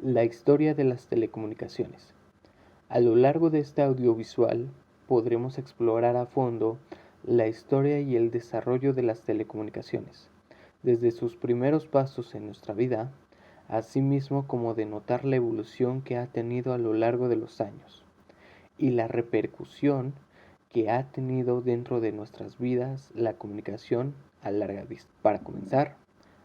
La historia de las telecomunicaciones. A lo largo de este audiovisual podremos explorar a fondo la historia y el desarrollo de las telecomunicaciones, desde sus primeros pasos en nuestra vida, asimismo como de notar la evolución que ha tenido a lo largo de los años y la repercusión que ha tenido dentro de nuestras vidas la comunicación a larga vista. Para comenzar,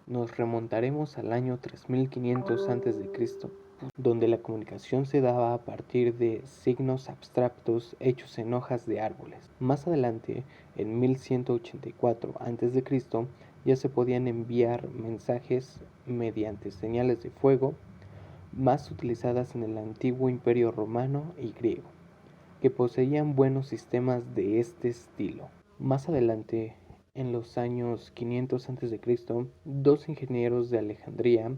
nos remontaremos al año 3500 a.C., donde la comunicación se daba a partir de signos abstractos hechos en hojas de árboles. Más adelante, en 1184 a.C., ya se podían enviar mensajes mediante señales de fuego, más utilizadas en el antiguo imperio romano y griego, que poseían buenos sistemas de este estilo. Más adelante, en los años 500 a.C., dos ingenieros de Alejandría,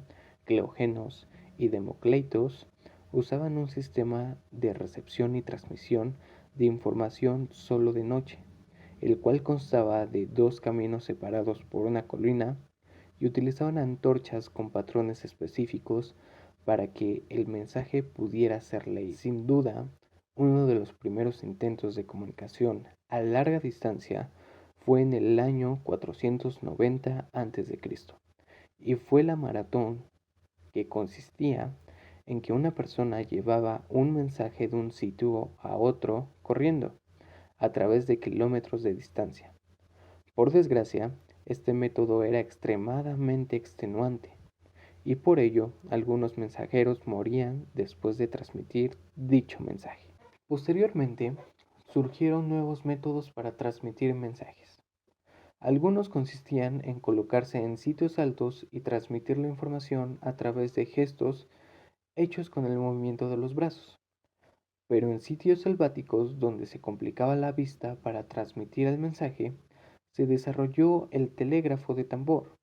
Cleógenos y Democleitos, usaban un sistema de recepción y transmisión de información solo de noche, el cual constaba de dos caminos separados por una colina, y utilizaban antorchas con patrones específicos para que el mensaje pudiera ser leído. Sin duda, uno de los primeros intentos de comunicación a larga distancia fue en el año 490 a.C. y fue la maratón, que consistía en que una persona llevaba un mensaje de un sitio a otro corriendo a través de kilómetros de distancia. Por desgracia, este método era extremadamente extenuante y por ello algunos mensajeros morían después de transmitir dicho mensaje. Posteriormente, surgieron nuevos métodos para transmitir mensajes. Algunos consistían en colocarse en sitios altos y transmitir la información a través de gestos hechos con el movimiento de los brazos. Pero en sitios selváticos donde se complicaba la vista para transmitir el mensaje, se desarrolló el telégrafo de tambor.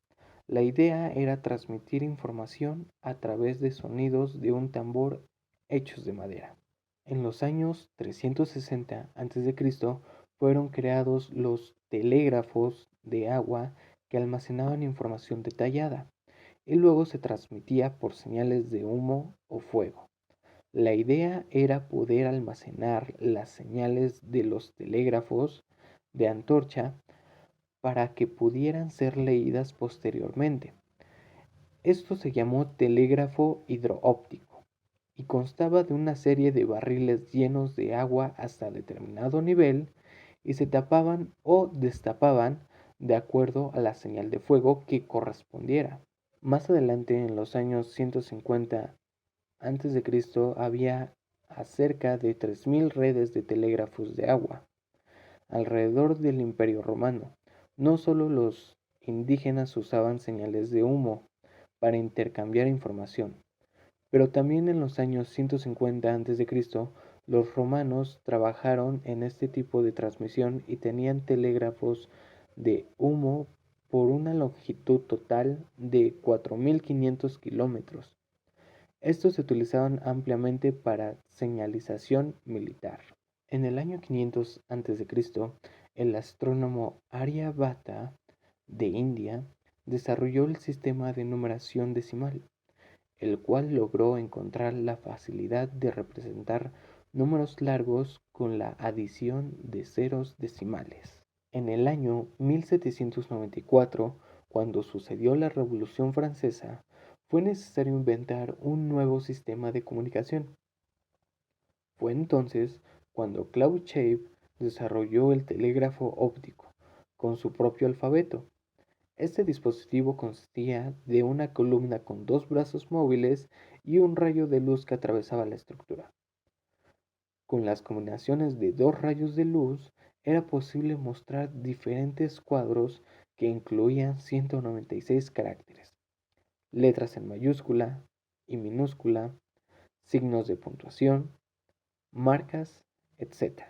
La idea era transmitir información a través de sonidos de un tambor hechos de madera. En los años 360 a.C. fueron creados los telégrafos de agua que almacenaban información detallada y luego se transmitía por señales de humo o fuego. La idea era poder almacenar las señales de los telégrafos de antorcha para que pudieran ser leídas posteriormente. Esto se llamó telégrafo hidroóptico y constaba de una serie de barriles llenos de agua hasta determinado nivel y se tapaban o destapaban de acuerdo a la señal de fuego que correspondiera. Más adelante, en los años 150 a.C., había cerca de 3000 redes de telégrafos de agua alrededor del Imperio Romano. No solo los indígenas usaban señales de humo para intercambiar información, pero también en los años 150 a.C., los romanos trabajaron en este tipo de transmisión y tenían telégrafos de humo por una longitud total de 4500 kilómetros. Estos se utilizaban ampliamente para señalización militar. En el año 500 a.C., el astrónomo Aryabhata de India desarrolló el sistema de numeración decimal, el cual logró encontrar la facilidad de representar números largos con la adición de ceros decimales. En el año 1794, cuando sucedió la Revolución Francesa, fue necesario inventar un nuevo sistema de comunicación. Fue entonces cuando Claude Chappe desarrolló el telégrafo óptico, con su propio alfabeto. Este dispositivo consistía de una columna con dos brazos móviles y un rayo de luz que atravesaba la estructura. Con las combinaciones de dos rayos de luz era posible mostrar diferentes cuadros que incluían 196 caracteres, letras en mayúscula y minúscula, signos de puntuación, marcas, etc.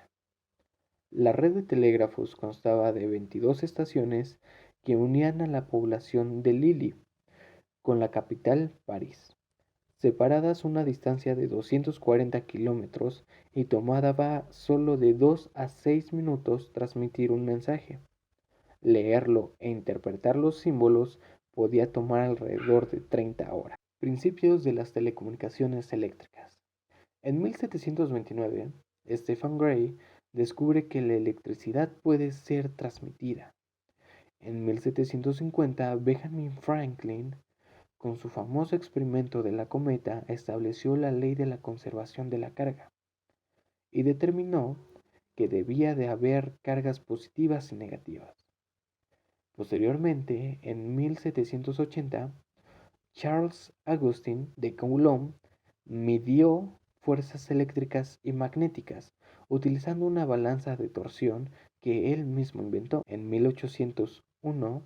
La red de telégrafos constaba de 22 estaciones que unían a la población de Lille con la capital, París, separadas una distancia de 240 kilómetros, y tomaba solo de 2 a 6 minutos transmitir un mensaje. Leerlo e interpretar los símbolos podía tomar alrededor de 30 horas. Principios de las telecomunicaciones eléctricas. En 1729, Stephen Gray descubre que la electricidad puede ser transmitida. En 1750, Benjamin Franklin, con su famoso experimento de la cometa, estableció la ley de la conservación de la carga y determinó que debía de haber cargas positivas y negativas. Posteriormente, en 1780, Charles Augustin de Coulomb midió fuerzas eléctricas y magnéticas utilizando una balanza de torsión que él mismo inventó. En 1801,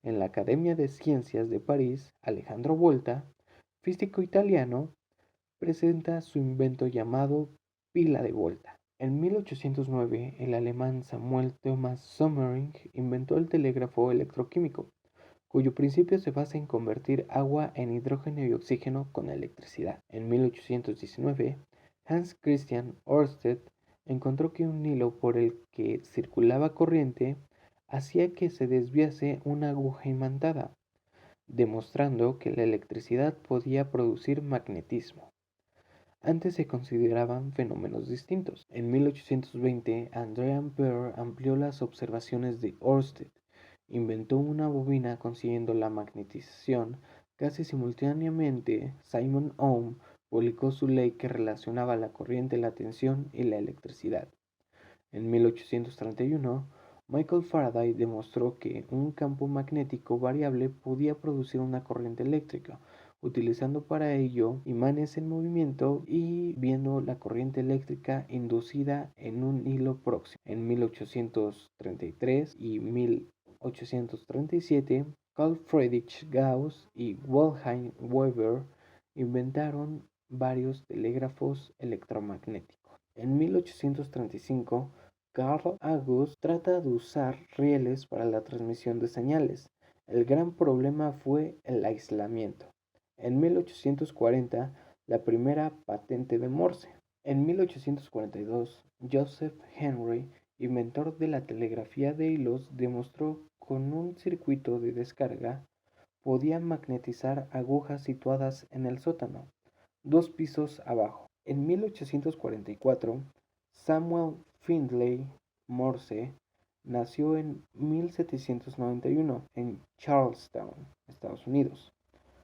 en la Academia de Ciencias de París, Alejandro Volta, físico italiano, presenta su invento llamado pila de Volta. En 1809, el alemán Samuel Thomas Sommering inventó el telégrafo electroquímico, cuyo principio se basa en convertir agua en hidrógeno y oxígeno con electricidad. En 1819, Hans Christian Ørsted encontró que un hilo por el que circulaba corriente hacía que se desviase una aguja imantada, demostrando que la electricidad podía producir magnetismo. Antes se consideraban fenómenos distintos. En 1820, André Ampère amplió las observaciones de Ørsted. Inventó una bobina consiguiendo la magnetización. Casi simultáneamente, Simon Ohm publicó su ley que relacionaba la corriente, la tensión y la electricidad. En 1831, Michael Faraday demostró que un campo magnético variable podía producir una corriente eléctrica, utilizando para ello imanes en movimiento y viendo la corriente eléctrica inducida en un hilo próximo. En 1833 y 1837, Carl Friedrich Gauss y Wilhelm Weber inventaron varios telégrafos electromagnéticos. En 1835, Carl August trata de usar rieles para la transmisión de señales. El gran problema fue el aislamiento. En 1840, la primera patente de Morse. En 1842, Joseph Henry, inventor de la telegrafía de hilos, demostró con un circuito de descarga podía magnetizar agujas situadas en el sótano, 2 pisos abajo. En 1844, Samuel Findlay Morse nació en 1791 en Charlestown, Estados Unidos.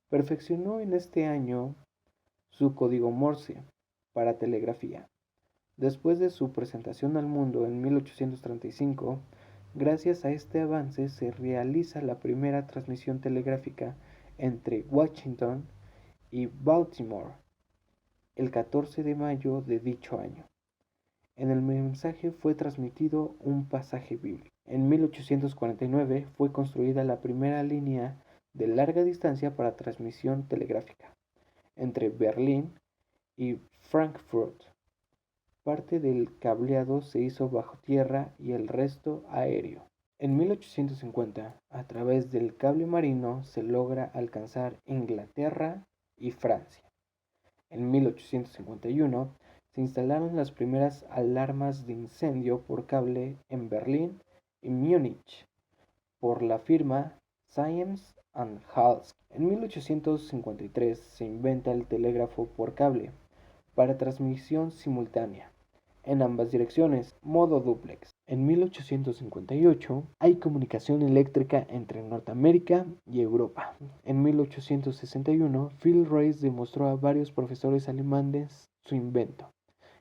Perfeccionó en este año su código Morse para telegrafía. Después de su presentación al mundo en 1835, gracias a este avance se realiza la primera transmisión telegráfica entre Washington y Baltimore el 14 de mayo de dicho año. En el mensaje fue transmitido un pasaje bíblico. En 1849 fue construida la primera línea de larga distancia para transmisión telegráfica entre Berlín y Frankfurt. Parte del cableado se hizo bajo tierra y el resto aéreo. En 1850, a través del cable marino se logra alcanzar Inglaterra y Francia. En 1851 se instalaron las primeras alarmas de incendio por cable en Berlín y Múnich por la firma Siemens & Halske. En 1853 se inventa el telégrafo por cable para transmisión simultánea en ambas direcciones, modo dúplex. En 1858 hay comunicación eléctrica entre Norteamérica y Europa. En 1861, Phil Reis demostró a varios profesores alemanes su invento,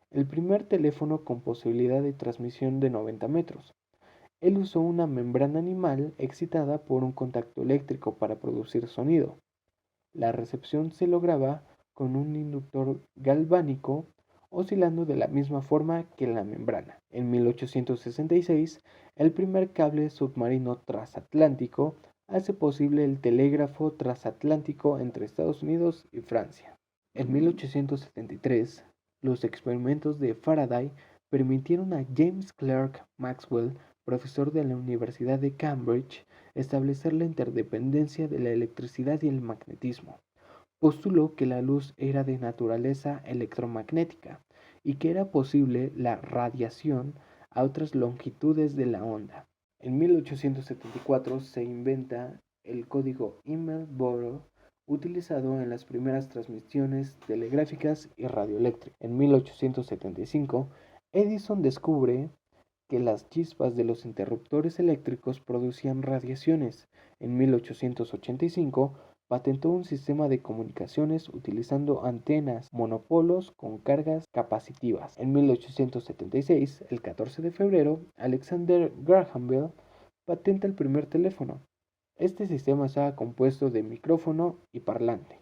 el primer teléfono con posibilidad de transmisión de 90 metros. Él usó una membrana animal excitada por un contacto eléctrico para producir sonido. La recepción se lograba con un inductor galvánico oscilando de la misma forma que la membrana. En 1866, el primer cable submarino transatlántico hace posible el telégrafo transatlántico entre Estados Unidos y Francia. En 1873, los experimentos de Faraday permitieron a James Clerk Maxwell, profesor de la Universidad de Cambridge, establecer la interdependencia de la electricidad y el magnetismo. Postuló que la luz era de naturaleza electromagnética y que era posible la radiación a otras longitudes de la onda. En 1874 se inventa el código Email-Boro, utilizado en las primeras transmisiones telegráficas y radioeléctricas. En 1875, Edison descubre que las chispas de los interruptores eléctricos producían radiaciones. En 1885, patentó un sistema de comunicaciones utilizando antenas monopolos con cargas capacitivas. En 1876, el 14 de febrero, Alexander Graham Bell patenta el primer teléfono. Este sistema estaba compuesto de micrófono y parlante.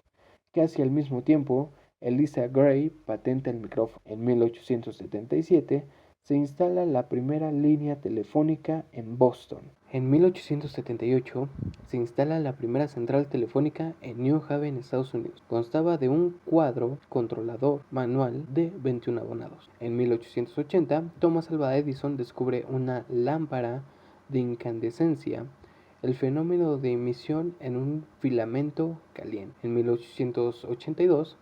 Casi al mismo tiempo, Eliza Gray patenta el micrófono. En 1877 se instala la primera línea telefónica en Boston. En 1878 se instala la primera central telefónica en New Haven, Estados Unidos. Constaba de un cuadro controlador manual de 21 abonados. En 1880, Thomas Alva Edison descubre una lámpara de incandescencia, el fenómeno de emisión en un filamento caliente. En 1882,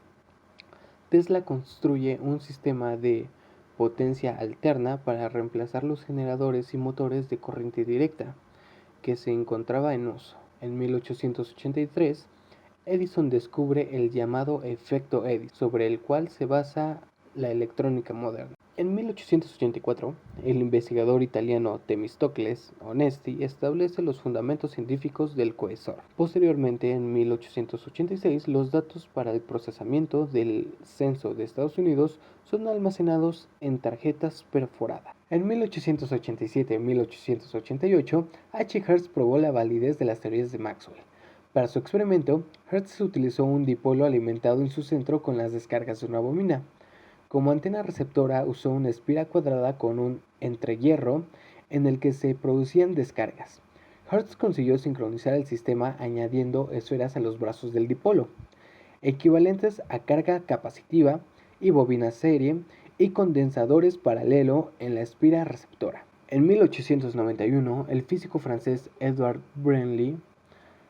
Tesla construye un sistema de potencia alterna para reemplazar los generadores y motores de corriente directa que se encontraba en uso. En 1883, Edison descubre el llamado efecto Edison, sobre el cual se basa la electrónica moderna. En 1884, el investigador italiano Temistocles Onesti establece los fundamentos científicos del cohesor. Posteriormente, en 1886, los datos para el procesamiento del censo de Estados Unidos son almacenados en tarjetas perforadas. En 1887 y 1888, H. Hertz probó la validez de las teorías de Maxwell. Para su experimento, Hertz utilizó un dipolo alimentado en su centro con las descargas de una bobina. Como antena receptora usó una espira cuadrada con un entrehierro en el que se producían descargas. Hertz consiguió sincronizar el sistema añadiendo esferas a los brazos del dipolo, equivalentes a carga capacitiva y bobina serie y condensadores paralelo en la espira receptora. En 1891, el físico francés Edouard Branly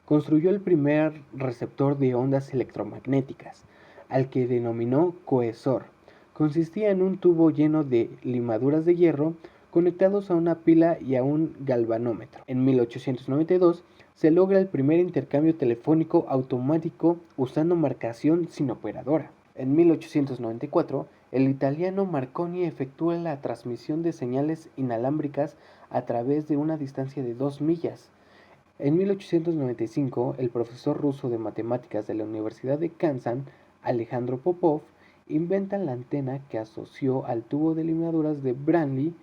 construyó el primer receptor de ondas electromagnéticas, al que denominó cohesor. Consistía en un tubo lleno de limaduras de hierro conectados a una pila y a un galvanómetro. En 1892 se logra el primer intercambio telefónico automático usando marcación sin operadora. En 1894, el italiano Marconi efectúa la transmisión de señales inalámbricas a través de una distancia de 2 millas. En 1895, el profesor ruso de matemáticas de la Universidad de Kansas, Alejandro Popov, inventa la antena que asoció al tubo de limaduras de Branly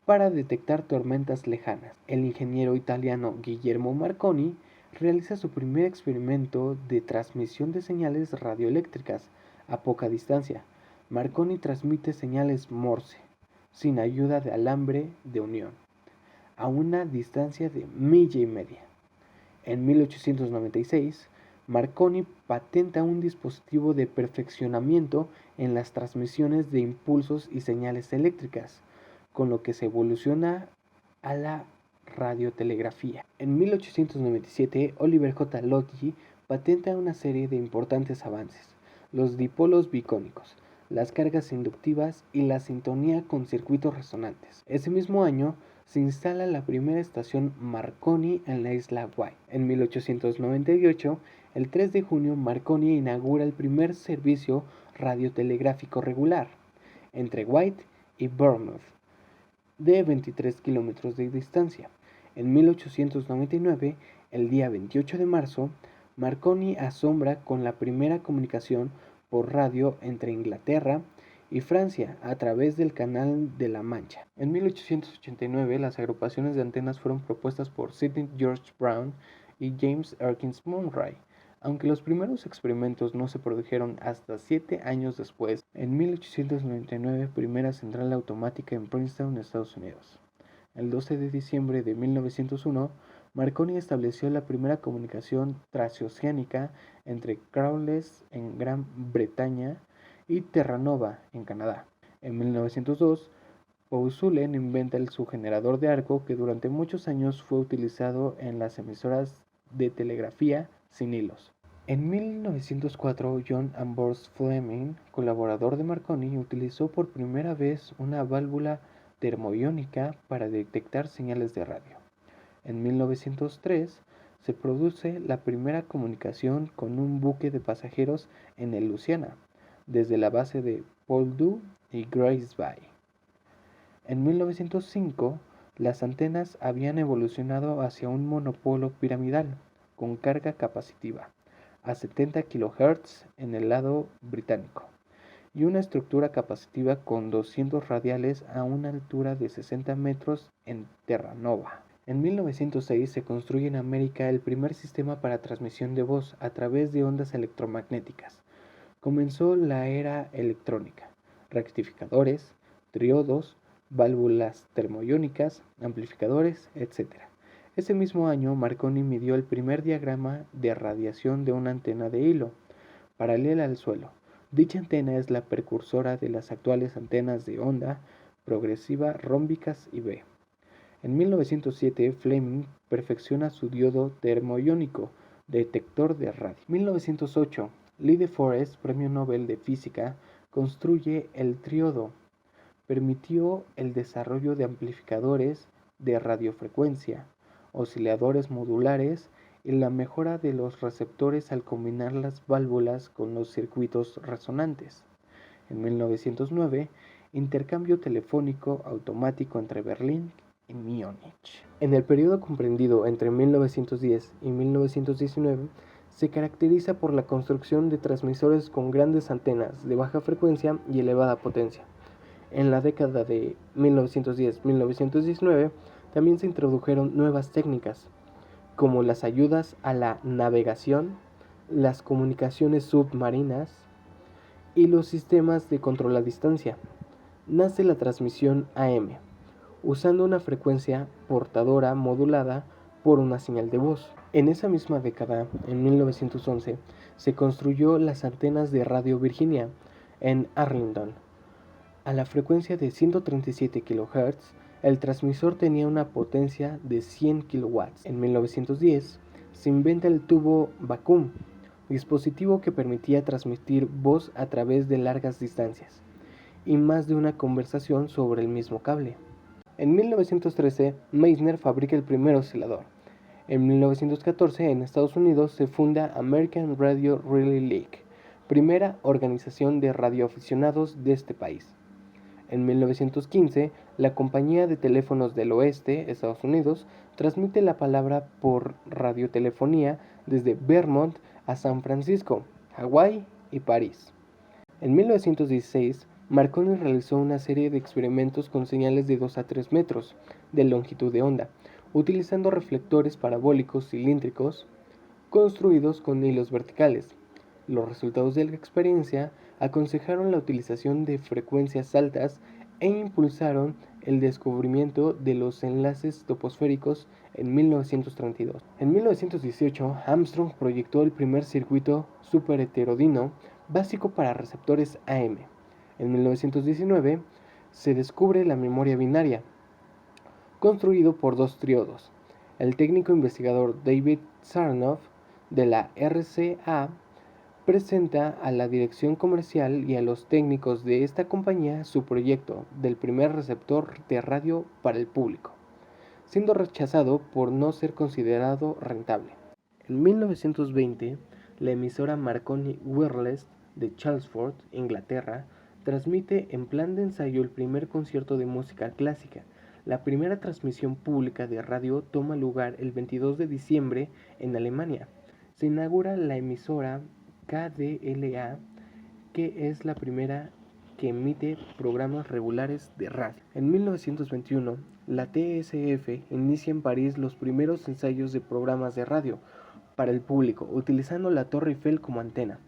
para detectar tormentas lejanas. El ingeniero italiano Guillermo Marconi realiza su primer experimento de transmisión de señales radioeléctricas a poca distancia. Marconi transmite señales Morse, sin ayuda de alambre de unión, a una distancia de 1,5 millas. En 1896, Marconi patenta un dispositivo de perfeccionamiento en las transmisiones de impulsos y señales eléctricas, con lo que se evoluciona a la radiotelegrafía. En 1897, Oliver J. Lodge patenta una serie de importantes avances: los dipolos bicónicos, las cargas inductivas y la sintonía con circuitos resonantes. Ese mismo año se instala la primera estación Marconi en la isla White. En 1898, el 3 de junio, Marconi inaugura el primer servicio radiotelegráfico regular entre White y Bournemouth, de 23 kilómetros de distancia. En 1899, el día 28 de marzo, Marconi asombra con la primera comunicación por radio entre Inglaterra y Francia a través del Canal de la Mancha. En 1889, las agrupaciones de antenas fueron propuestas por Sidney George Brown y James Erskine Monroe, aunque los primeros experimentos no se produjeron hasta 7 años después. En 1899, primera central automática en Princeton, Estados Unidos. El 12 de diciembre de 1901, Marconi estableció la primera comunicación transoceánica entre Crawley en Gran Bretaña y Terranova en Canadá. En 1902, Paul Sulen inventa su generador de arco, que durante muchos años fue utilizado en las emisoras de telegrafía sin hilos. En 1904, John Ambrose Fleming, colaborador de Marconi, utilizó por primera vez una válvula termoiónica para detectar señales de radio. En 1903 se produce la primera comunicación con un buque de pasajeros en el Louisiana, desde la base de Poldhu y Grace Bay. En 1905, las antenas habían evolucionado hacia un monopolo piramidal con carga capacitiva a 70 kHz en el lado británico y una estructura capacitiva con 200 radiales a una altura de 60 metros en Terranova. En 1906 se construye en América el primer sistema para transmisión de voz a través de ondas electromagnéticas. Comenzó la era electrónica, rectificadores, triodos, válvulas termoiónicas, amplificadores, etc. Ese mismo año, Marconi midió el primer diagrama de radiación de una antena de hilo, paralela al suelo. Dicha antena es la precursora de las actuales antenas de onda progresiva rómbicas y B. En 1907, Fleming perfecciona su diodo termoiónico, detector de radio. 1908, Lee de Forest, Premio Nobel de Física, construye el triodo. Permitió el desarrollo de amplificadores de radiofrecuencia, osciladores modulares y la mejora de los receptores al combinar las válvulas con los circuitos resonantes. En 1909, intercambio telefónico automático entre Berlín y Múnich. En el periodo comprendido entre 1910 y 1919, se caracteriza por la construcción de transmisores con grandes antenas de baja frecuencia y elevada potencia. En la década de 1910-1919 también se introdujeron nuevas técnicas, como las ayudas a la navegación, las comunicaciones submarinas y los sistemas de control a distancia. Nace la transmisión AM, usando una frecuencia portadora modulada por una señal de voz. En esa misma década, en 1911, se construyó las antenas de Radio Virginia en Arlington. A la frecuencia de 137 kHz, el transmisor tenía una potencia de 100 kW. En 1910, se inventa el tubo vacuum, dispositivo que permitía transmitir voz a través de largas distancias y más de una conversación sobre el mismo cable. En 1913, Meissner fabrica el primer oscilador. En 1914, en Estados Unidos, se funda American Radio Relay League, primera organización de radioaficionados de este país. En 1915, la Compañía de Teléfonos del Oeste, Estados Unidos, transmite la palabra por radiotelefonía desde Vermont a San Francisco, Hawái y París. En 1916, Marconi realizó una serie de experimentos con señales de 2 a 3 metros de longitud de onda, utilizando reflectores parabólicos cilíndricos construidos con hilos verticales. Los resultados de la experiencia aconsejaron la utilización de frecuencias altas e impulsaron el descubrimiento de los enlaces troposféricos en 1932. En 1918, Armstrong proyectó el primer circuito superheterodino básico para receptores AM. En 1919, se descubre la memoria binaria, construido por dos triodos. El técnico investigador David Sarnoff de la RCA presenta a la dirección comercial y a los técnicos de esta compañía su proyecto del primer receptor de radio para el público, siendo rechazado por no ser considerado rentable. En 1920, la emisora Marconi Wireless de Chelmsford, Inglaterra, transmite en plan de ensayo el primer concierto de música clásica. La primera transmisión pública de radio toma lugar el 22 de diciembre en Alemania. Se inaugura la emisora KDLA, que es la primera que emite programas regulares de radio. En 1921, la TSF inicia en París los primeros ensayos de programas de radio para el público, utilizando la Torre Eiffel como antena.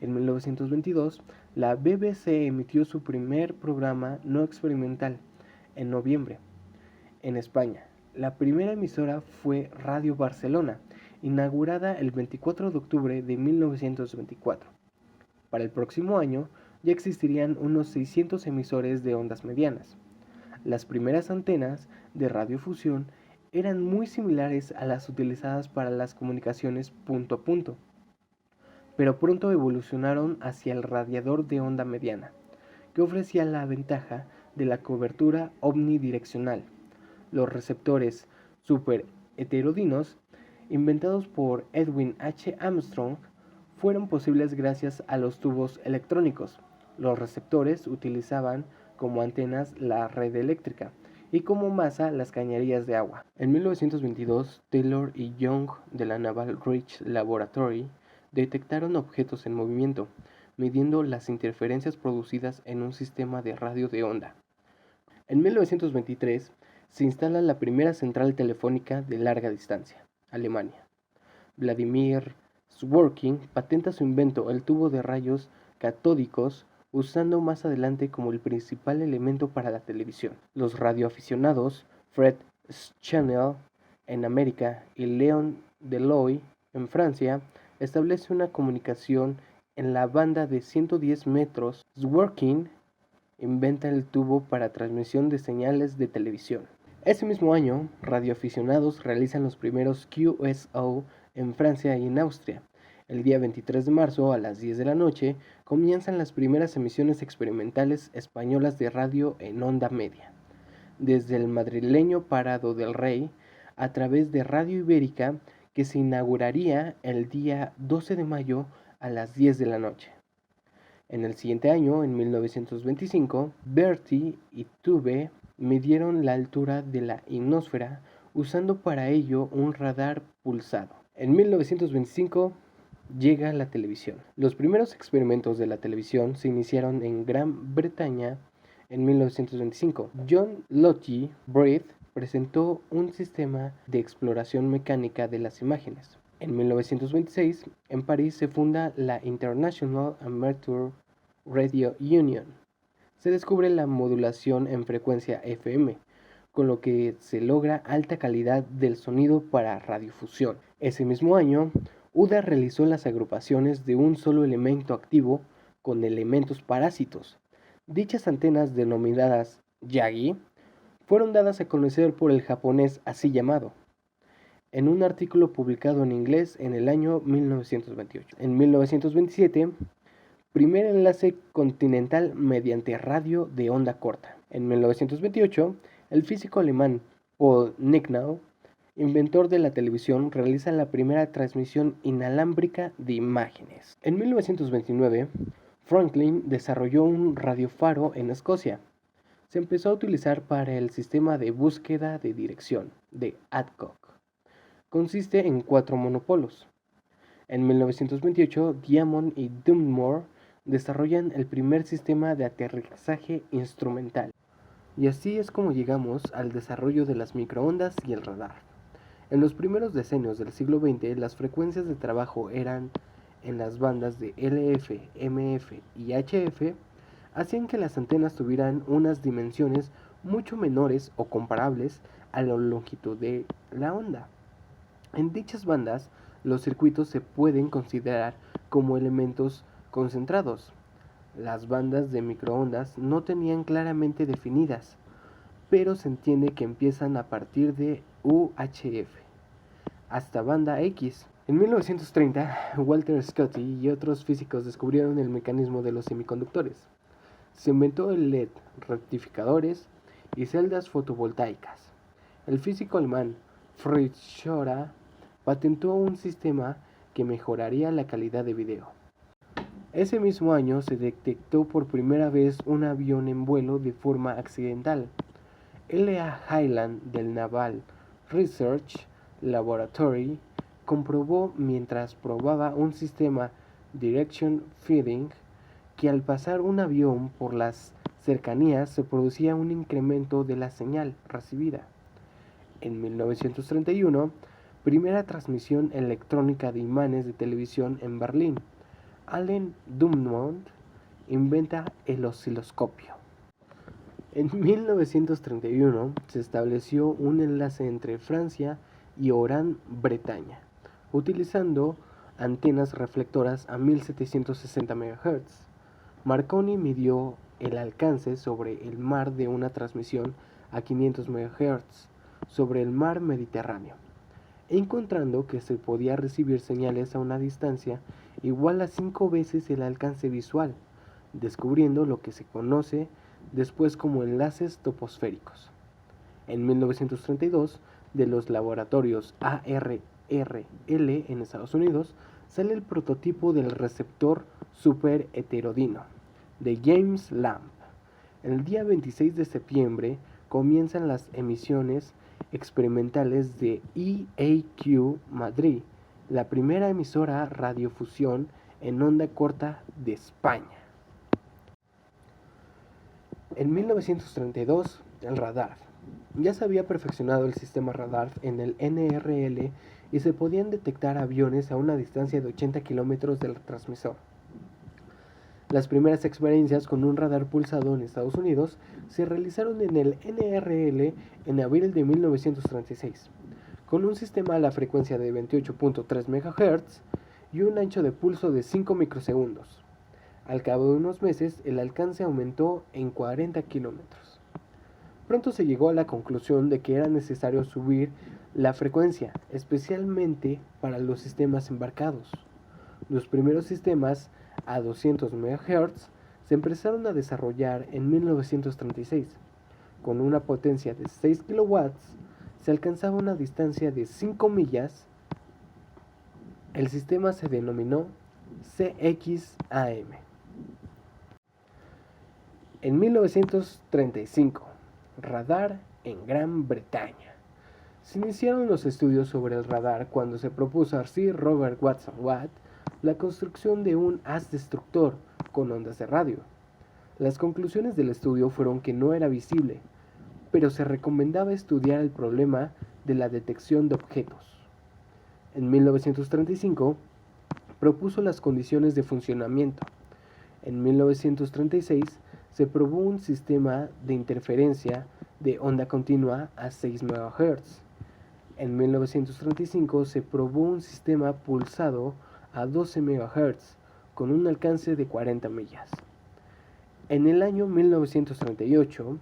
En 1922, la BBC emitió su primer programa no experimental, en noviembre. En España, la primera emisora fue Radio Barcelona, inaugurada el 24 de octubre de 1924. Para el próximo año ya existirían unos 600 emisores de ondas medianas. Las primeras antenas de radiofusión eran muy similares a las utilizadas para las comunicaciones punto a punto, pero pronto evolucionaron hacia el radiador de onda mediana, que ofrecía la ventaja de la cobertura omnidireccional. Los receptores superheterodinos inventados por Edwin H. Armstrong, fueron posibles gracias a los tubos electrónicos. Los receptores utilizaban como antenas la red eléctrica y como masa las cañerías de agua. En 1922, Taylor y Young de la Naval Ridge Laboratory detectaron objetos en movimiento, midiendo las interferencias producidas en un sistema de radio de onda. En 1923 se instala la primera central telefónica de larga distancia, Alemania. Vladimir Zworykin patenta su invento, el tubo de rayos catódicos, usando más adelante como el principal elemento para la televisión. Los radioaficionados Fred Schnell en América y Léon Deloy en Francia establecen una comunicación en la banda de 110 metros. Zworykin inventa el tubo para transmisión de señales de televisión. Ese mismo año, radioaficionados realizan los primeros QSO en Francia y en Austria. El día 23 de marzo, a las 10 de la noche, comienzan las primeras emisiones experimentales españolas de radio en onda media, desde el madrileño Parado del Rey, a través de Radio Ibérica, que se inauguraría el día 12 de mayo a las 10 de la noche. En el siguiente año, en 1925, Berti y Tube midieron la altura de la ionosfera usando para ello un radar pulsado. En 1925 llega la televisión. Los primeros experimentos de la televisión se iniciaron en Gran Bretaña en 1925. John Logie Baird presentó un sistema de exploración mecánica de las imágenes. En 1926, en París se funda la International Amateur Radio Union. Se descubre la modulación en frecuencia FM, con lo que se logra alta calidad del sonido para radiofusión. Ese mismo año, UDA realizó las agrupaciones de un solo elemento activo con elementos parásitos. Dichas antenas, denominadas Yagi, fueron dadas a conocer por el japonés así llamado, en un artículo publicado en inglés en el año 1928. En 1927, primer enlace continental mediante radio de onda corta. En 1928, el físico alemán Paul Nicknau, inventor de la televisión, realiza la primera transmisión inalámbrica de imágenes. En 1929, Franklin desarrolló un radiofaro en Escocia. Se empezó a utilizar para el sistema de búsqueda de dirección de Adcock. Consiste en 4 monopolos. En 1928, Diamond y Dunmore desarrollan el primer sistema de aterrizaje instrumental. Y así es como llegamos al desarrollo de las microondas y el radar. En los primeros decenios del siglo XX, las frecuencias de trabajo eran en las bandas de LF, MF y HF, hacían que las antenas tuvieran unas dimensiones mucho menores o comparables a la longitud de la onda. En dichas bandas, los circuitos se pueden considerar como elementos concentrados. Las bandas de microondas no tenían claramente definidas, pero se entiende que empiezan a partir de UHF hasta banda X. En 1930, Walter Scotty y otros físicos descubrieron el mecanismo de los semiconductores. Se inventó el LED, rectificadores y celdas fotovoltaicas. El físico alemán Fritz Schorer patentó un sistema que mejoraría la calidad de video. Ese mismo año se detectó por primera vez un avión en vuelo de forma accidental. L.A. Hyland del Naval Research Laboratory comprobó mientras probaba un sistema Direction Feeding que al pasar un avión por las cercanías se producía un incremento de la señal recibida. En 1931, primera transmisión electrónica de imanes de televisión en Berlín. Allen Drummond inventa el osciloscopio. En 1931 se estableció un enlace entre Francia y Gran Bretaña, utilizando antenas reflectoras a 1760 MHz. Marconi midió el alcance sobre el mar de una transmisión a 500 MHz sobre el mar Mediterráneo, encontrando que se podía recibir señales a una distancia igual a 5 veces el alcance visual, descubriendo lo que se conoce después como enlaces troposféricos. En 1932, de los laboratorios ARRI en Estados Unidos, sale el prototipo del receptor super heterodino de James Lamb. El día 26 de septiembre comienzan las emisiones experimentales de EAQ Madrid, la primera emisora radiofusión en onda corta de España. En 1932, el radar. Ya se había perfeccionado el sistema radar en el NRL y se podían detectar aviones a una distancia de 80 kilómetros del transmisor. Las primeras experiencias con un radar pulsado en Estados Unidos se realizaron en el NRL en abril de 1936, con un sistema a la frecuencia de 28.3 MHz y un ancho de pulso de 5 microsegundos. Al cabo de unos meses, el alcance aumentó en 40 kilómetros. Pronto se llegó a la conclusión de que era necesario subir la frecuencia, especialmente para los sistemas embarcados. Los primeros sistemas a 200 MHz se empezaron a desarrollar en 1936. Con una potencia de 6 kW, se alcanzaba una distancia de 5 millas. El sistema se denominó CXAM. En 1935, radar en Gran Bretaña. Se iniciaron los estudios sobre el radar cuando se propuso a Sir Robert Watson Watt la construcción de un haz destructor con ondas de radio. Las conclusiones del estudio fueron que no era visible, pero se recomendaba estudiar el problema de la detección de objetos. En 1935, propuso las condiciones de funcionamiento. En 1936, se probó un sistema de interferencia de onda continua a 6 MHz. En 1935 se probó un sistema pulsado a 12 MHz con un alcance de 40 millas. En el año 1938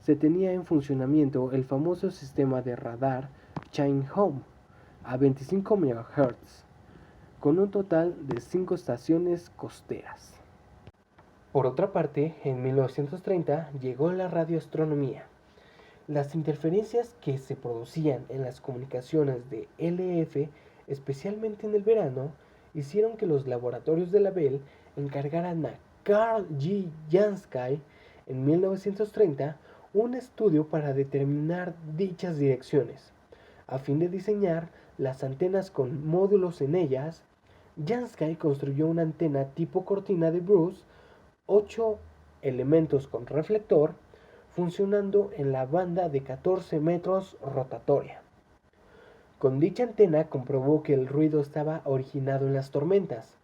se tenía en funcionamiento el famoso sistema de radar Chain Home a 25 MHz con un total de 5 estaciones costeras. Por otra parte, en 1930 llegó la radioastronomía. Las interferencias que se producían en las comunicaciones de LF, especialmente en el verano, hicieron que los laboratorios de la Bell encargaran a Carl G. Jansky en 1930 un estudio para determinar dichas direcciones. A fin de diseñar las antenas con módulos en ellas, Jansky construyó una antena tipo cortina de Bruce, 8 elementos con reflector, funcionando en la banda de 14 metros rotatoria. Con dicha antena comprobó que el ruido estaba originado en las tormentas,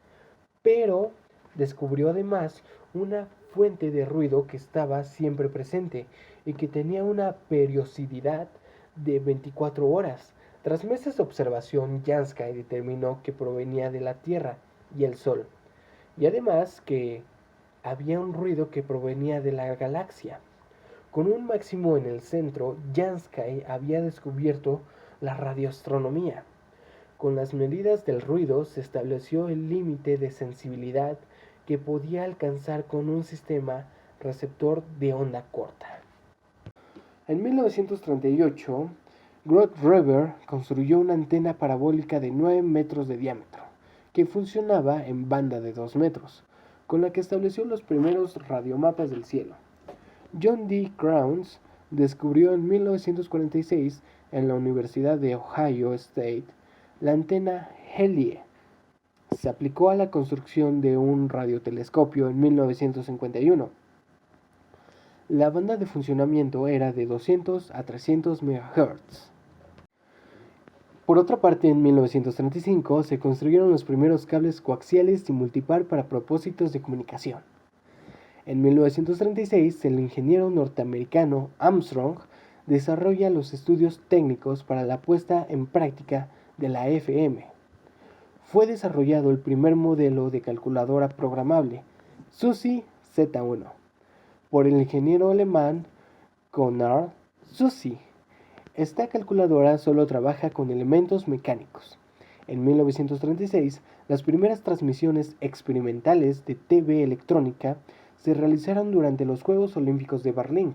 pero descubrió además una fuente de ruido que estaba siempre presente y que tenía una periodicidad de 24 horas. Tras meses de observación, Jansky determinó que provenía de la Tierra y el Sol, y además que había un ruido que provenía de la galaxia. Con un máximo en el centro, Jansky había descubierto la radioastronomía. Con las medidas del ruido se estableció el límite de sensibilidad que podía alcanzar con un sistema receptor de onda corta. En 1938, Grote Reber construyó una antena parabólica de 9 metros de diámetro, que funcionaba en banda de 2 metros, con la que estableció los primeros radiomapas del cielo. John D. Crowns descubrió en 1946 en la Universidad de Ohio State la antena Hellie. Se aplicó a la construcción de un radiotelescopio en 1951. La banda de funcionamiento era de 200 a 300 MHz. Por otra parte, en 1935 se construyeron los primeros cables coaxiales y multipar para propósitos de comunicación. En 1936, el ingeniero norteamericano Armstrong desarrolla los estudios técnicos para la puesta en práctica de la FM. Fue desarrollado el primer modelo de calculadora programable, SUSY Z1, por el ingeniero alemán Konrad Zuse. Esta calculadora solo trabaja con elementos mecánicos. En 1936, las primeras transmisiones experimentales de TV electrónica se realizaron durante los Juegos Olímpicos de Berlín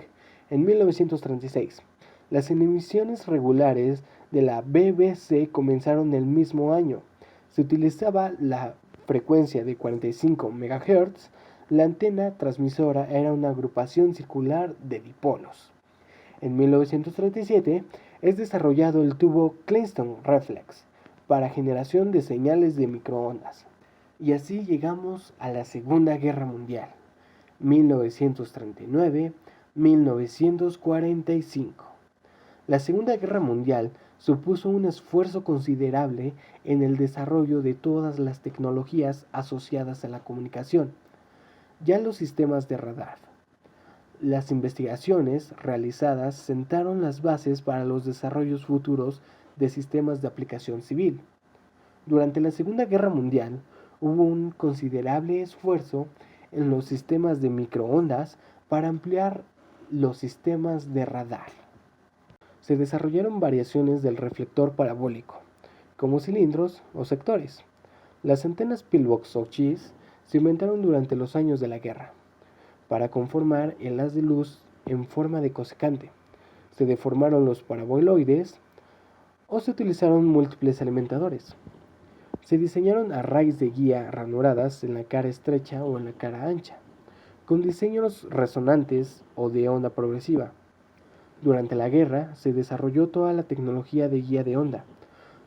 en 1936. Las emisiones regulares de la BBC comenzaron el mismo año. Se utilizaba la frecuencia de 45 MHz. La antena transmisora era una agrupación circular de dipolos. En 1937 es desarrollado el tubo Kleinstone Reflex para generación de señales de microondas. Y así llegamos a la Segunda Guerra Mundial, 1939-1945. La Segunda Guerra Mundial supuso un esfuerzo considerable en el desarrollo de todas las tecnologías asociadas a la comunicación, ya los sistemas de radar. Las investigaciones realizadas sentaron las bases para los desarrollos futuros de sistemas de aplicación civil. Durante la Segunda Guerra Mundial hubo un considerable esfuerzo en los sistemas de microondas para ampliar los sistemas de radar. Se desarrollaron variaciones del reflector parabólico, como cilindros o sectores. Las antenas pillbox o cheese se inventaron durante los años de la guerra para conformar el haz de luz en forma de cosecante. Se deformaron los paraboloides o se utilizaron múltiples alimentadores. Se diseñaron arrays de guía ranuradas en la cara estrecha o en la cara ancha, con diseños resonantes o de onda progresiva. Durante la guerra se desarrolló toda la tecnología de guía de onda.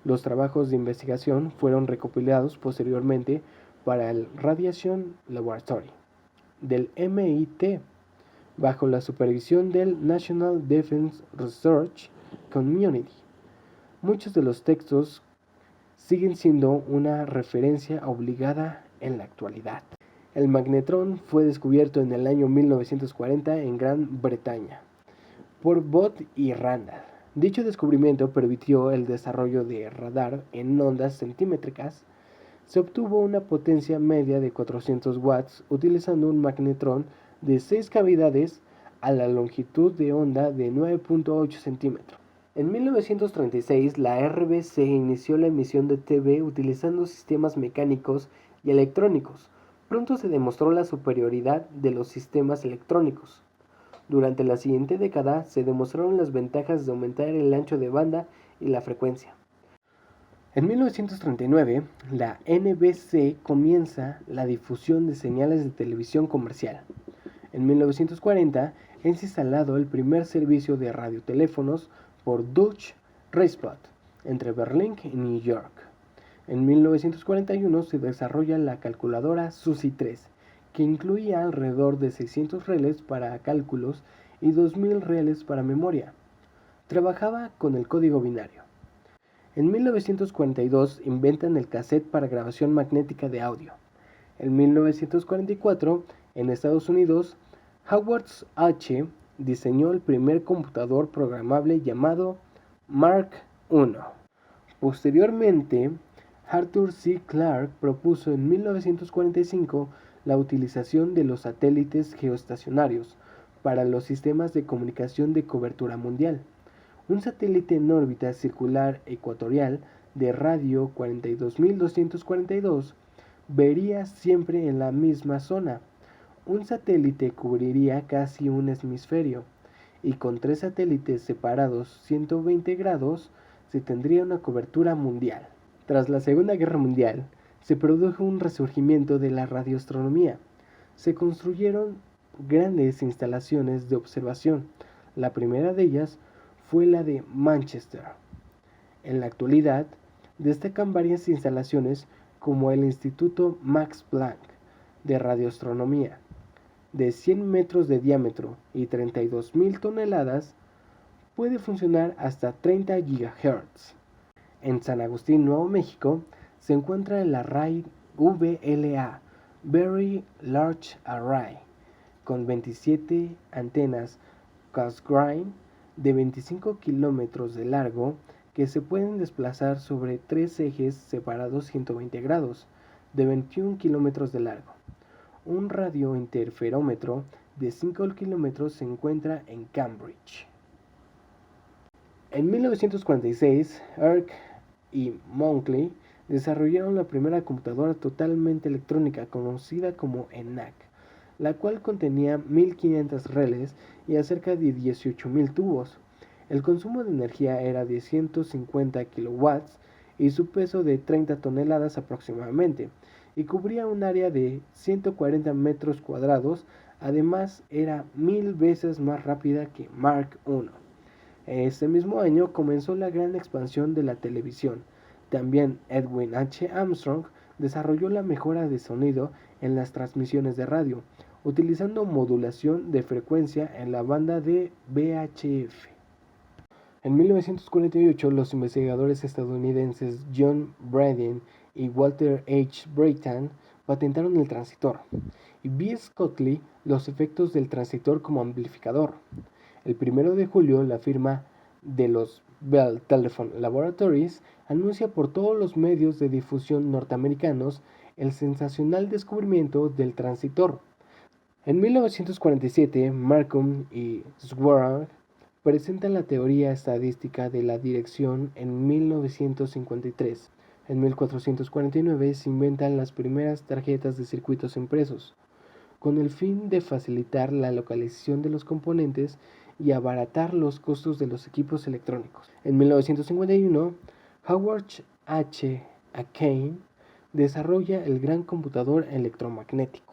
Los trabajos de investigación fueron recopilados posteriormente para el Radiation Laboratory del MIT, bajo la supervisión del National Defense Research Community. Muchos de los textos siguen siendo una referencia obligada en la actualidad. El magnetrón fue descubierto en el año 1940 en Gran Bretaña por Bott y Randall. Dicho descubrimiento permitió el desarrollo de radar en ondas centimétricas. Se obtuvo una potencia media de 400 watts utilizando un magnetrón de 6 cavidades a la longitud de onda de 9.8 centímetros. En 1936, la RBC inició la emisión de TV utilizando sistemas mecánicos y electrónicos. Pronto se demostró la superioridad de los sistemas electrónicos. Durante la siguiente década se demostraron las ventajas de aumentar el ancho de banda y la frecuencia. En 1939, la NBC comienza la difusión de señales de televisión comercial. En 1940 es instalado el primer servicio de radioteléfonos por Deutsche Reichsbahn entre Berlín y New York. En 1941 se desarrolla la calculadora SUSY 3, que incluía alrededor de 600 rieles para cálculos y 2000 rieles para memoria. Trabajaba con el código binario. En 1942 inventan el cassette para grabación magnética de audio. En 1944, en Estados Unidos, Howard H. diseñó el primer computador programable llamado Mark I. Posteriormente, Arthur C. Clarke propuso en 1945 la utilización de los satélites geoestacionarios para los sistemas de comunicación de cobertura mundial. Un satélite en órbita circular ecuatorial de radio 42.242 vería siempre en la misma zona. Un satélite cubriría casi un hemisferio, y con 3 satélites separados 120 grados se tendría una cobertura mundial. Tras la Segunda Guerra Mundial, se produjo un resurgimiento de la radioastronomía. Se construyeron grandes instalaciones de observación. La primera de ellas fue la de Manchester. En la actualidad, destacan varias instalaciones como el Instituto Max Planck de Radioastronomía, de 100 metros de diámetro y 32.000 toneladas, puede funcionar hasta 30 GHz. En San Agustín, Nuevo México, se encuentra el array VLA, Very Large Array, con 27 antenas Cassegrain de 25 kilómetros de largo que se pueden desplazar sobre 3 ejes separados 120 grados, de 21 kilómetros de largo. Un radiointerferómetro de 5 kilómetros se encuentra en Cambridge. En 1946, Erck y Monkley desarrollaron la primera computadora totalmente electrónica conocida como ENIAC, la cual contenía 1500 rieles y cerca de 18.000 tubos. El consumo de energía era de 150 kilowatts y su peso de 30 toneladas aproximadamente, y cubría un área de 140 metros cuadrados. Además, era 1000 veces más rápida que Mark I. Ese mismo año comenzó la gran expansión de la televisión. También Edwin H. Armstrong desarrolló la mejora de sonido en las transmisiones de radio, utilizando modulación de frecuencia en la banda de VHF. En 1948, los investigadores estadounidenses John Braden y Walter H. Breighton patentaron el transistor, y B. Scotty los efectos del transistor como amplificador. El 1 de julio, la firma de los Bell Telephone Laboratories anuncia por todos los medios de difusión norteamericanos el sensacional descubrimiento del transistor. En 1947, Marcum y Szwegier presentan la teoría estadística de la dirección. En 1953. En 1449 se inventan las primeras tarjetas de circuitos impresos, con el fin de facilitar la localización de los componentes y abaratar los costos de los equipos electrónicos. En 1951, Howard H. Kane desarrolla el gran computador electromagnético.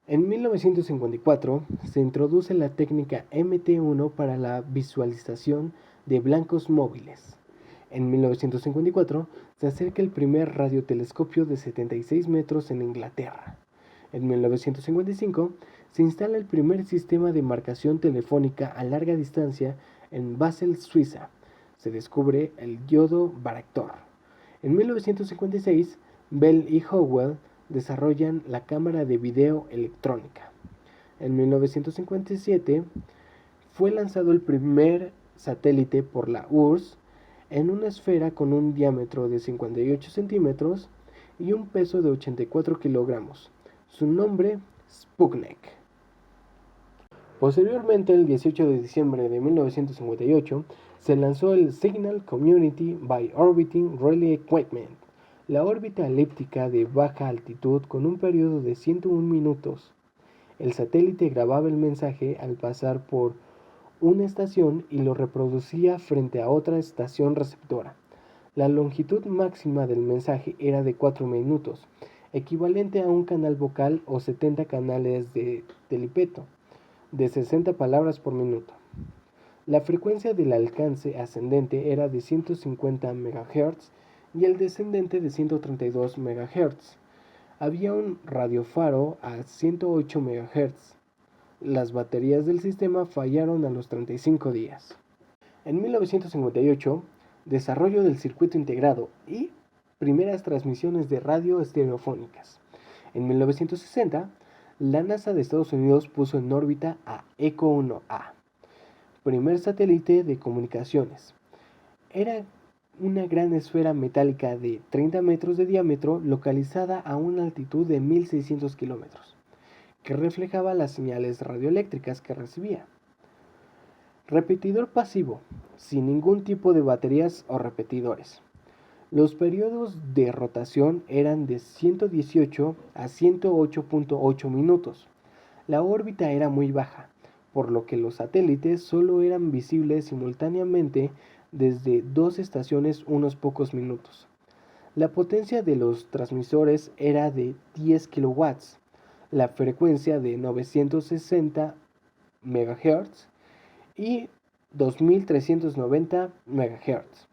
En 1954 se introduce la técnica MT1 para la visualización de blancos móviles. En 1954 se acerca el primer radiotelescopio de 76 metros en Inglaterra. En 1955 se instala el primer sistema de marcación telefónica a larga distancia en Basel, Suiza. Se descubre el diodo Varactor. En 1956, Bell y Howell desarrollan la cámara de video electrónica. En 1957 fue lanzado el primer satélite por la URSS en una esfera con un diámetro de 58 centímetros y un peso de 84 kilogramos. Su nombre, Sputnik. Posteriormente, el 18 de diciembre de 1958, se lanzó el Signal Community by Orbiting Relay Equipment, la órbita elíptica de baja altitud con un periodo de 101 minutos. El satélite grababa el mensaje al pasar por una estación y lo reproducía frente a otra estación receptora. La longitud máxima del mensaje era de 4 minutos, equivalente a un canal vocal o 70 canales de telipeto, de 60 palabras por minuto. La frecuencia del alcance ascendente era de 150 MHz y el descendente de 132 MHz. Había un radiofaro a 108 MHz. Las baterías del sistema fallaron a los 35 días. En 1958, desarrollo del circuito integrado y primeras transmisiones de radio estereofónicas. En 1960, la NASA de Estados Unidos puso en órbita a ECO 1A, primer satélite de comunicaciones. Era una gran esfera metálica de 30 metros de diámetro localizada a una altitud de 1600 kilómetros, que reflejaba las señales radioeléctricas que recibía. Repetidor pasivo, sin ningún tipo de baterías o repetidores. Los periodos de rotación eran de 118 a 108.8 minutos. La órbita era muy baja, por lo que los satélites solo eran visibles simultáneamente desde dos estaciones unos pocos minutos. La potencia de los transmisores era de 10 kilowatts, la frecuencia de 960 MHz y 2390 MHz,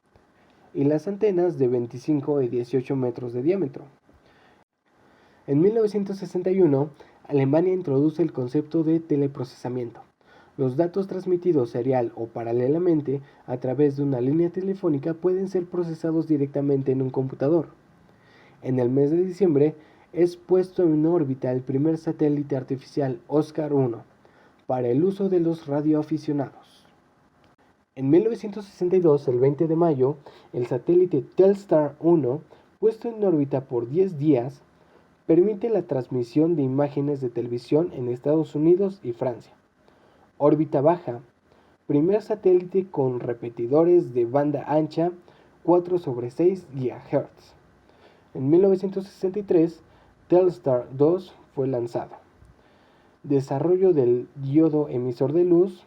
y las antenas de 25 y 18 metros de diámetro. En 1961, Alemania introduce el concepto de teleprocesamiento. Los datos transmitidos serial o paralelamente a través de una línea telefónica pueden ser procesados directamente en un computador. En el mes de diciembre es puesto en órbita el primer satélite artificial Oscar 1 para el uso de los radioaficionados. En 1962, el 20 de mayo, el satélite Telstar 1, puesto en órbita por 10 días, permite la transmisión de imágenes de televisión en Estados Unidos y Francia. Órbita baja, primer satélite con repetidores de banda ancha 4/6 GHz. En 1963, Telstar 2 fue lanzado. Desarrollo del diodo emisor de luz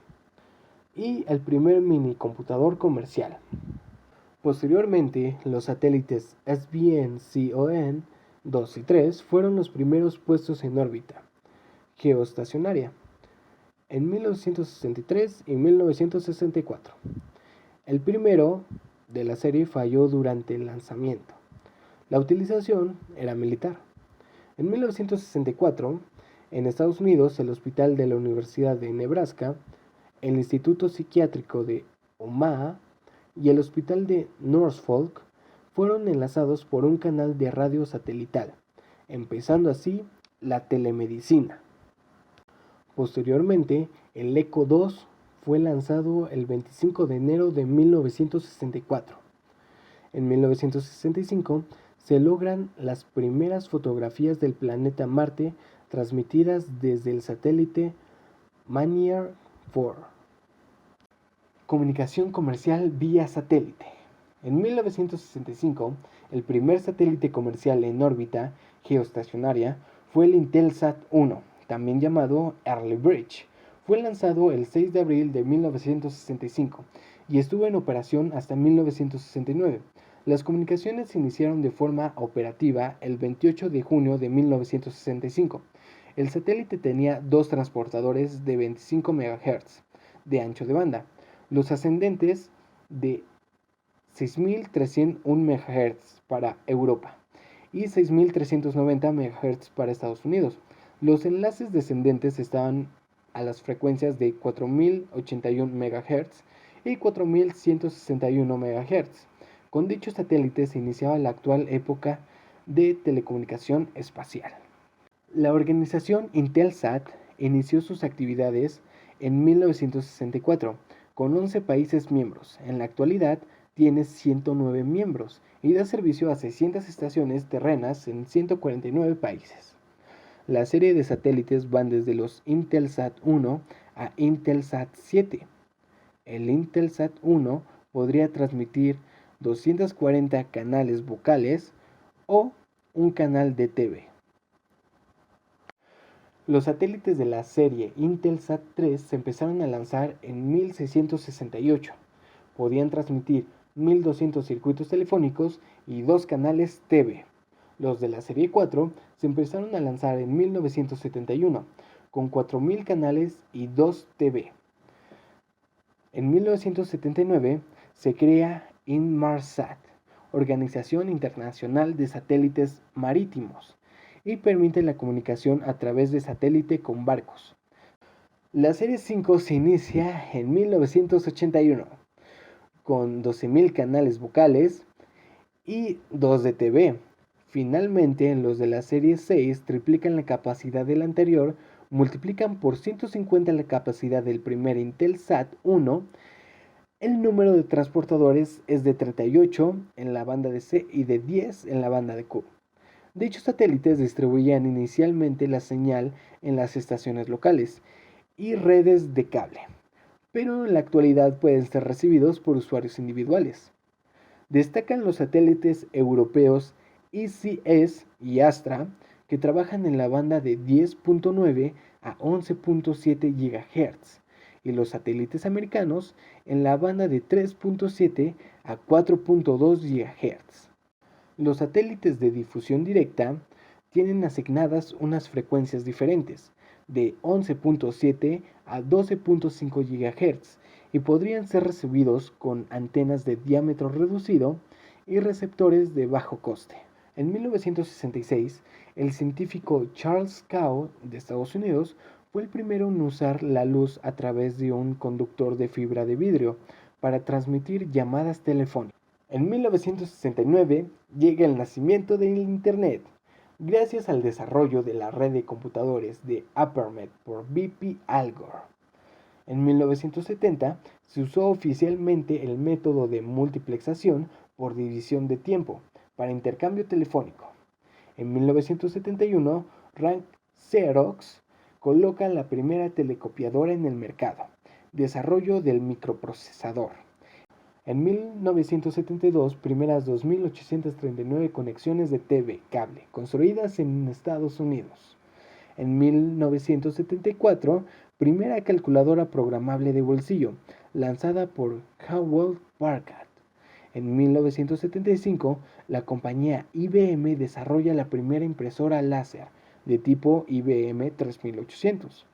y el primer minicomputador comercial. Posteriormente, los satélites SBN-CON 2 y 3 fueron los primeros puestos en órbita geoestacionaria en 1963 y 1964. El primero de la serie falló durante el lanzamiento. La utilización era militar. En 1964, en Estados Unidos, el Hospital de la Universidad de Nebraska, el Instituto Psiquiátrico de Omaha y el Hospital de Norfolk fueron enlazados por un canal de radio satelital, empezando así la telemedicina. Posteriormente, el Echo 2 fue lanzado el 25 de enero de 1964. En 1965 se logran las primeras fotografías del planeta Marte transmitidas desde el satélite Manier 4. Comunicación comercial vía satélite. En 1965, el primer satélite comercial en órbita geoestacionaria fue el Intelsat 1, también llamado Early Bridge. Fue lanzado el 6 de abril de 1965 y estuvo en operación hasta 1969. Las comunicaciones se iniciaron de forma operativa el 28 de junio de 1965. El satélite tenía dos transportadores de 25 MHz de ancho de banda, los ascendentes de 6.301 MHz para Europa y 6.390 MHz para Estados Unidos. Los enlaces descendentes estaban a las frecuencias de 4.081 MHz y 4.161 MHz. Con dichos satélites se iniciaba la actual época de telecomunicación espacial. La organización Intelsat inició sus actividades en 1964 con 11 países miembros. En la actualidad tiene 109 miembros y da servicio a 600 estaciones terrenas en 149 países. La serie de satélites van desde los Intelsat 1 a Intelsat 7. El Intelsat 1 podría transmitir 240 canales vocales o un canal de TV. Los satélites de la serie Intelsat 3 se empezaron a lanzar en 1668. Podían transmitir 1200 circuitos telefónicos y 2 canales TV. Los de la serie 4 se empezaron a lanzar en 1971 con 4000 canales y 2 TV. En 1979 se crea Inmarsat, Organización Internacional de Satélites Marítimos, y permite la comunicación a través de satélite con barcos. La serie 5 se inicia en 1981 con 12.000 canales vocales y 2 de TV. Finalmente, los de la serie 6 triplican la capacidad del anterior, multiplican por 150 la capacidad del primer Intelsat 1. El número de transportadores es de 38 en la banda de C y de 10 en la banda de Q. Dichos satélites distribuían inicialmente la señal en las estaciones locales y redes de cable, pero en la actualidad pueden ser recibidos por usuarios individuales. Destacan los satélites europeos ECS y Astra, que trabajan en la banda de 10.9 a 11.7 GHz, y los satélites americanos en la banda de 3.7 a 4.2 GHz. Los satélites de difusión directa tienen asignadas unas frecuencias diferentes, de 11.7 a 12.5 GHz, y podrían ser recibidos con antenas de diámetro reducido y receptores de bajo coste. En 1966, el científico Charles Kao de Estados Unidos fue el primero en usar la luz a través de un conductor de fibra de vidrio para transmitir llamadas telefónicas. En 1969 llega el nacimiento del Internet, gracias al desarrollo de la red de computadores de ARPANET por B.P. Al Gore. En 1970 se usó oficialmente el método de multiplexación por división de tiempo para intercambio telefónico. En 1971, Rank Xerox coloca la primera telecopiadora en el mercado, desarrollo del microprocesador. En 1972, primeras 2.839 conexiones de TV cable construidas en Estados Unidos. En 1974, primera calculadora programable de bolsillo, lanzada por Hewlett Packard. En 1975, la compañía IBM desarrolla la primera impresora láser de tipo IBM 3800.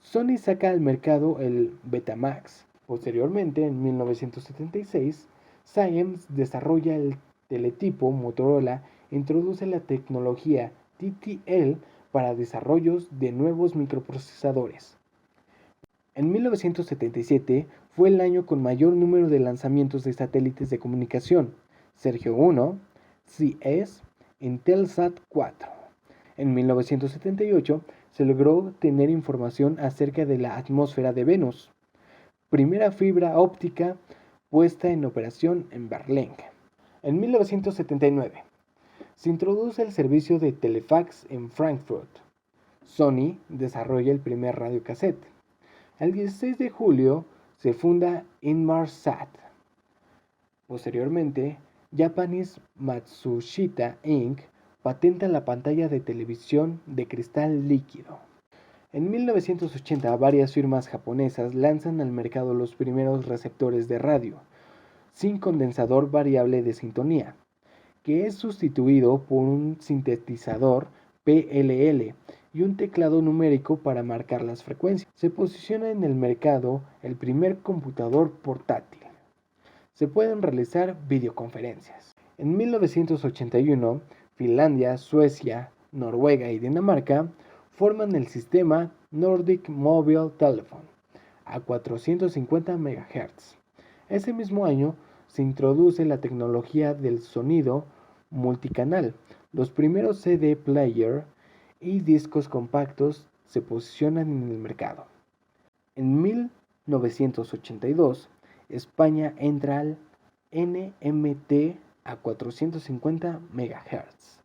Sony saca al mercado el Betamax. Posteriormente, en 1976, Siemens desarrolla el teletipo. Motorola introduce la tecnología TTL para desarrollos de nuevos microprocesadores. En 1977 fue el año con mayor número de lanzamientos de satélites de comunicación: Sergio 1, CS, Intelsat 4. En 1978 se logró tener información acerca de la atmósfera de Venus. Primera fibra óptica puesta en operación en Berlín. En 1979 se introduce el servicio de telefax en Frankfurt. Sony desarrolla el primer radiocassette. El 16 de julio se funda Inmarsat. Posteriormente, Japanese Matsushita Inc. patenta la pantalla de televisión de cristal líquido. En 1980, varias firmas japonesas lanzan al mercado los primeros receptores de radio, sin condensador variable de sintonía, que es sustituido por un sintetizador PLL y un teclado numérico para marcar las frecuencias. Se posiciona en el mercado el primer computador portátil. Se pueden realizar videoconferencias. En 1981, Finlandia, Suecia, Noruega y Dinamarca forman el sistema Nordic Mobile Telephone a 450 MHz. Ese mismo año se introduce la tecnología del sonido multicanal. Los primeros CD player y discos compactos se posicionan en el mercado. En 1982, España entra al NMT a 450 MHz.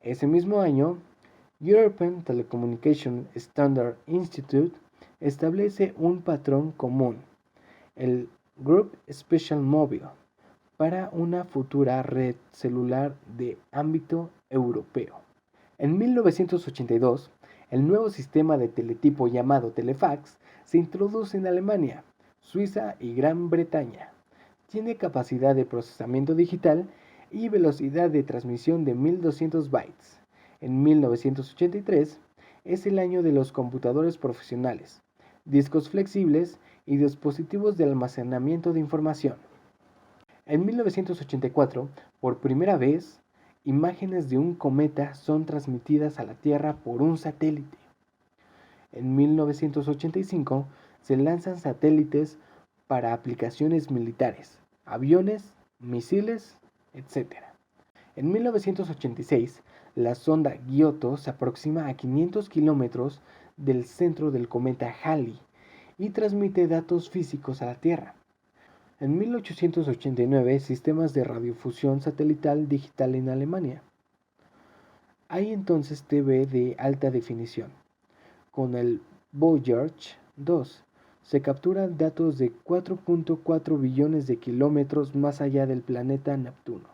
Ese mismo año, European Telecommunication Standard Institute establece un patrón común, el Group Special Mobile, para una futura red celular de ámbito europeo. En 1982, el nuevo sistema de teletipo llamado Telefax se introduce en Alemania, Suiza y Gran Bretaña. Tiene capacidad de procesamiento digital y velocidad de transmisión de 1200 bytes. En 1983 es el año de los computadores profesionales, discos flexibles y dispositivos de almacenamiento de información. En 1984, por primera vez, imágenes de un cometa son transmitidas a la Tierra por un satélite. En 1985 se lanzan satélites para aplicaciones militares, aviones, misiles, etc. En 1986, la sonda Giotto se aproxima a 500 kilómetros del centro del cometa Halley y transmite datos físicos a la Tierra. En 1889, sistemas de radiofusión satelital digital en Alemania. Hay entonces TV de alta definición. Con el Voyager 2 se capturan datos de 4.4 billones de kilómetros más allá del planeta Neptuno.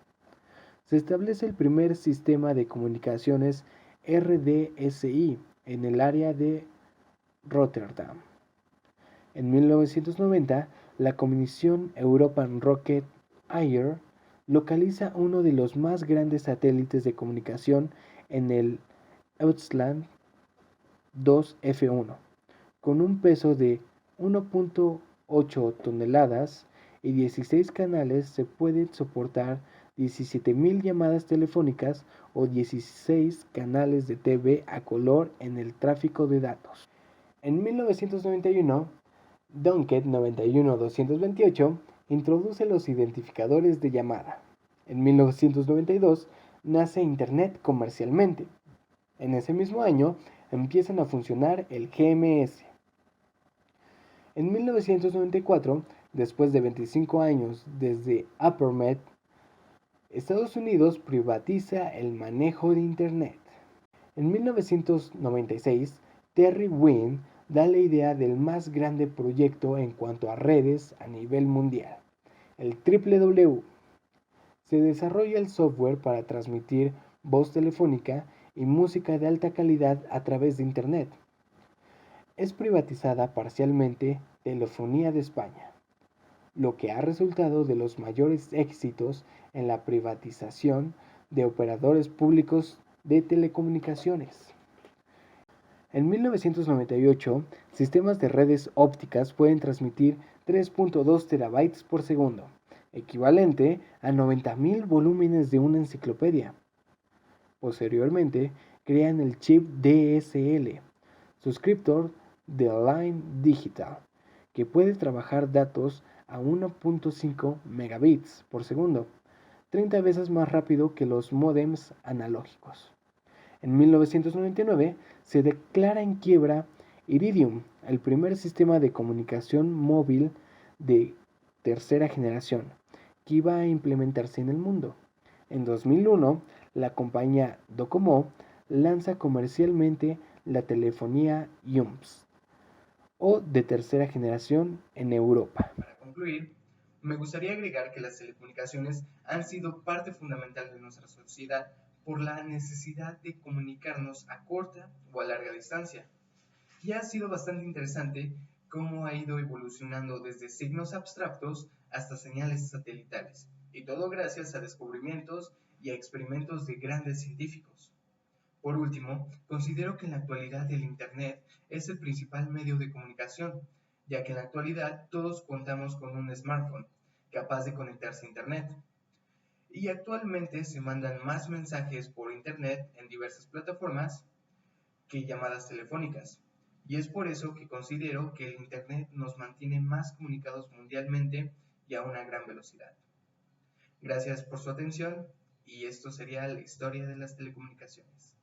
Se establece el primer sistema de comunicaciones RDSI en el área de Rotterdam. En 1990, la Comisión European Rocket Air localiza uno de los más grandes satélites de comunicación en el Eutelsat 2F1, con un peso de 1.8 toneladas y 16 canales. Se pueden soportar 17.000 llamadas telefónicas o 16 canales de TV a color en el tráfico de datos. En 1991, Donket 91228 introduce los identificadores de llamada. En 1992 nace Internet comercialmente. En ese mismo año empiezan a funcionar el GMS. En 1994, después de 25 años desde ARPANET, Estados Unidos privatiza el manejo de Internet. En 1996, Terry Wynn da la idea del más grande proyecto en cuanto a redes a nivel mundial, el WWW. Se desarrolla el software para transmitir voz telefónica y música de alta calidad a través de Internet. Es privatizada parcialmente Telefonía de España, lo que ha resultado de los mayores éxitos en la privatización de operadores públicos de telecomunicaciones. En 1998, sistemas de redes ópticas pueden transmitir 3.2 terabytes por segundo, equivalente a 90.000 volúmenes de una enciclopedia. Posteriormente, crean el chip DSL, suscriptor de Line Digital, que puede trabajar datos a 1.5 megabits por segundo, 30 veces más rápido que los módems analógicos. En 1999 se declara en quiebra Iridium, el primer sistema de comunicación móvil de tercera generación que iba a implementarse en el mundo. En 2001, la compañía Docomo lanza comercialmente la telefonía UMPS o de tercera generación en Europa. Para concluir, me gustaría agregar que las telecomunicaciones han sido parte fundamental de nuestra sociedad por la necesidad de comunicarnos a corta o a larga distancia. Y ha sido bastante interesante cómo ha ido evolucionando desde signos abstractos hasta señales satelitales, y todo gracias a descubrimientos y a experimentos de grandes científicos. Por último, considero que en la actualidad el Internet es el principal medio de comunicación, ya que en la actualidad todos contamos con un smartphone capaz de conectarse a Internet. Y actualmente se mandan más mensajes por Internet en diversas plataformas que llamadas telefónicas. Y es por eso que considero que el Internet nos mantiene más comunicados mundialmente y a una gran velocidad. Gracias por su atención y esto sería la historia de las telecomunicaciones.